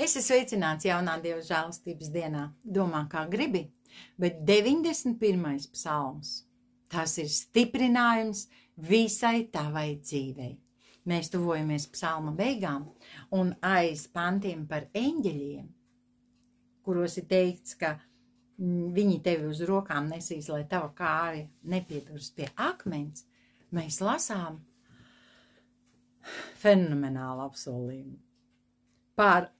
Esi sveicināts jaunā Dieva žēlastības dienā. Domā, kā gribi, bet 91. psalms. Tas ir stiprinājums visai tavai dzīvei. Mēs tuvojamies psalma beigām un aiz pantiem par eņģeļiem, kuros ir teikts, ka viņi tevi uz rokām nesīs, lai tava kāja nepieturas pie akmens, mēs lasām fenomenālu apsolījumu. Pār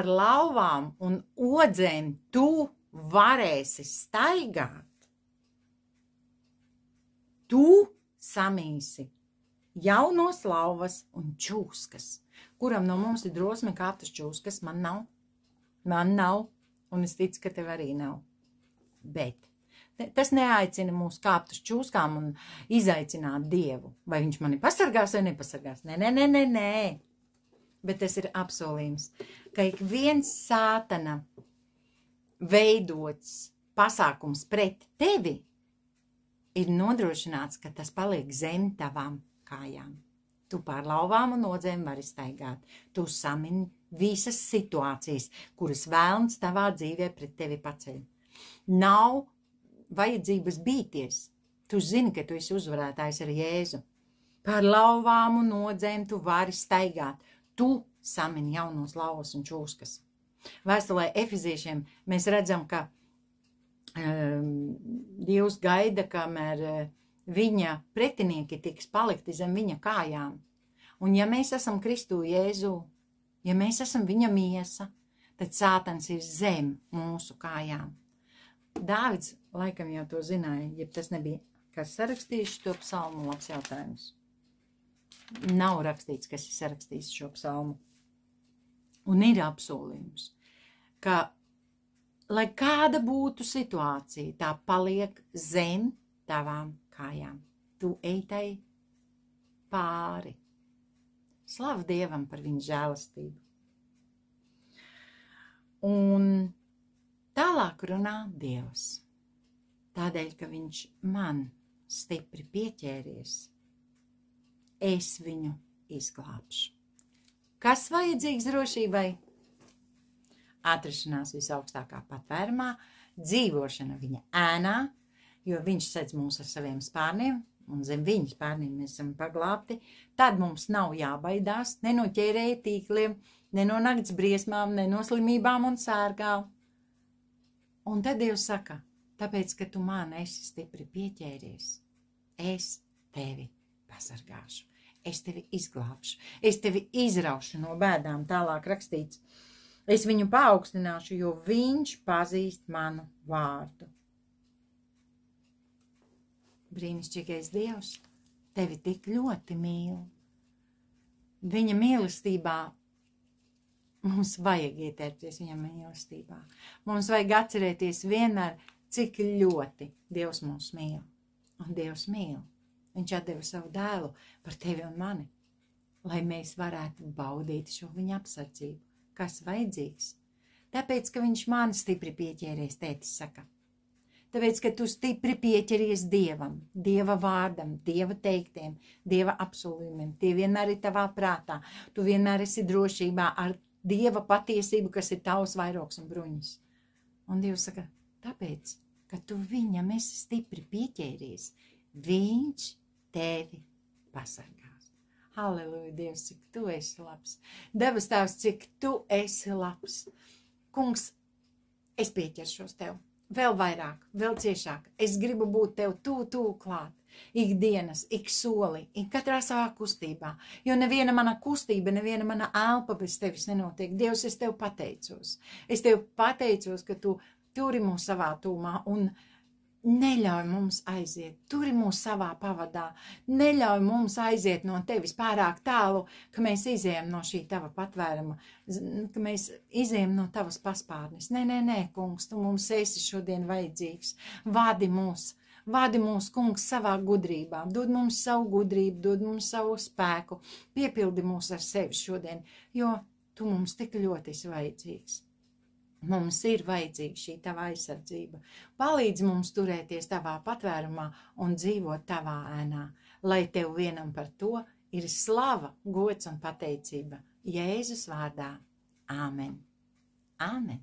lauvām un odzēm tu varēsi staigāt. Tu samīsi jaunos lauvas un čūskas. Kuram no mums ir drosme kāpt uz čūskas? Man nav, un es ticu, ka tev arī nav. Bet tas neaicina mūs kāpt uz čūskām un izaicināt Dievu. Vai viņš mani pasargās vai nepasargās? Nē. Bet tas ir apsolījums, ka ik viens sātana veidots pasākums pret tevi ir nodrošināts, ka tas paliek zem tavām kājām. Tu pār lauvām un odzēm vari staigāt. Tu samini visas situācijas, kuras vēlns tavā dzīvē pret tevi paceļ. Nav vajadzības bīties. Tu zini, ka tu esi uzvarētājs ar Jēzu. Pār lauvām un odzēm tu vari staigāt. Tu samini jaunos lauvas un čūskas. Vēstulē Efeziešiem mēs redzam, ka Dievs gaida, kamēr viņa pretinieki tiks palikti zem viņa kājām. Un ja mēs esam Kristu Jēzu, ja mēs esam viņa miesa, tad sātans ir zem mūsu kājām. Dāvids laikam jau to zināja, ja tas nebija, kas sarakstījis to psalmu, labs jautājums. Nav rakstīts, kas ir sarakstījis šo psalmu. Un ir apsolījums, ka, lai kāda būtu situācija, tā paliek zem tavām kājām. Tu ej tai pāri. Slavu Dievam par viņa žēlastību. Un tālāk runā Dievs. Tādēļ, ka viņš man stipri pieķēries, es viņu izglābšu. Kas vajadzīgs drošībai? Atrašanās visaugstākā patvērumā, dzīvošana viņa ēnā, jo viņš sedz mūs ar saviem spārniem, un zem viņa spārniem mēs esam paglābti. Tad mums nav jābaidās ne no ķērēja tīkliem, ne no nakts briesmām, ne no slimībām un sērgām. Un tad Dievs saka, tāpēc, ka tu man esi stipri pieķēries, es tevi pasargāšu. Es tevi izglābšu, es tevi izraušu no bēdām, tālāk rakstīts. Es viņu paaugstināšu, jo viņš pazīst manu vārdu. Brīnišķīgais Dievs tevi tik ļoti mīl. Viņa mīlestībā mums vajag ietērpties viņa mīlestībā. Mums vajag atcerēties vienmēr, cik ļoti Dievs mūs mīl. Un Dievs mīl. Viņš atdeva savu dēlu par tevi un mani, lai mēs varētu baudīt šo viņa apsardzību. Kas vajadzīgs? Tāpēc, ka viņš man stipri pieķēries, tētis saka. Tāpēc, ka tu stipri pieķeries Dievam, Dieva vārdam, Dieva teiktiem, Dieva apsolījumiem. Tie vienmēr ir tavā prātā. Tu vienmēr esi drošībā ar Dieva patiesību, kas ir tavs vairogs un bruņas. Un Dievs saka, tāpēc, ka tu viņam esi stipri pieķēries, viņš tevi pasargās. Halleluja, Dievs, cik tu esi labs. Debes Tēvs, cik tu esi labs. Kungs, es pieķeršos tev. Vēl vairāk, vēl ciešāk. Es gribu būt tev tū klāt. Ikdienas, ik soli, ik katrā savā kustībā. Jo neviena mana kustība, neviena mana elpa bez tevis nenotiek. Dievs, es tev pateicos. Es tev pateicos, ka tu turi mūs savā tūmā un neļauj mums aiziet, turi mūs savā pavadā, neļauj mums aiziet no tevis pārāk tālu, ka mēs izējam no šī tava patvēruma, ka mēs izējam no tavas paspārnes. Nē, kungs, tu mums esi šodien vajadzīgs. Vadi mūs, kungs, savā gudrībā, dod mums savu gudrību, dod mums savu spēku, piepildi mūs ar sevi šodien, jo tu mums tik ļoti esi vajadzīgs. Mums ir vajadzīga šī tava aizsardzība. Palīdz mums turēties tavā patvērumā un dzīvot tavā ēnā, lai tev vienam par to ir slava, gods un pateicība Jēzus vārdā. Āmen. Āmen.